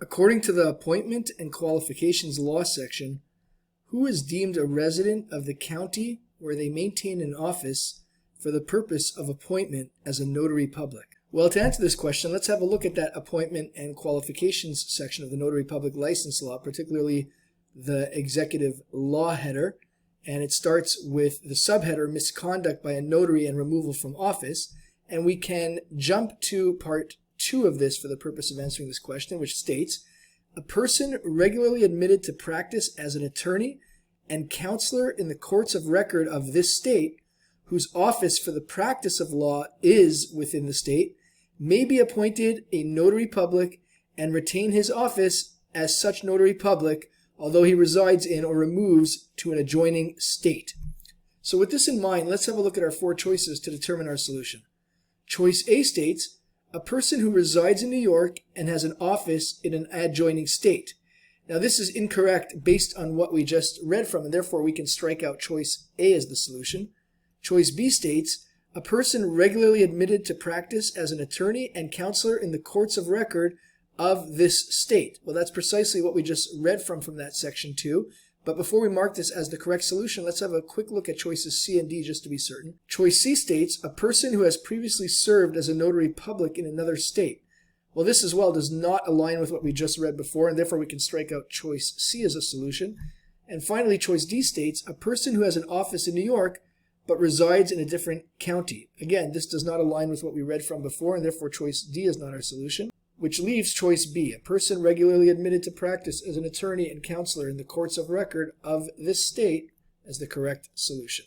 According to the Appointment and Qualifications Law section, who is deemed a resident of the county where they maintain an office for the purpose of appointment as a notary public? Well, to answer this question, let's have a look at that Appointment and Qualifications section of the Notary Public License Law, particularly the Executive Law header. And it starts with the subheader, Misconduct by a Notary and Removal from Office. And we can jump to Part 2 of this for the purpose of answering this question, which states, a person regularly admitted to practice as an attorney and counselor in the courts of record of this state, whose office for the practice of law is within the state, may be appointed a notary public and retain his office as such notary public, although he resides in or removes to an adjoining state. So with this in mind, let's have a look at our four choices to determine our solution. Choice A states, a person who resides in New York and has an office in an adjoining state. Now this is incorrect based on what we just read from, and therefore we can strike out choice A as the solution. Choice B states, a person regularly admitted to practice as an attorney and counselor in the courts of record of this state. Well, that's precisely what we just read from that section 2. But before we mark this as the correct solution, let's have a quick look at choices C and D just to be certain. Choice C states, a person who has previously served as a notary public in another state. Well, this as well does not align with what we just read before, and therefore we can strike out choice C as a solution. And finally, choice D states, a person who has an office in New York but resides in a different county. Again, this does not align with what we read from before, and therefore choice D is not our solution, which leaves choice B, a person regularly admitted to practice as an attorney and counselor in the courts of record of this state, as the correct solution.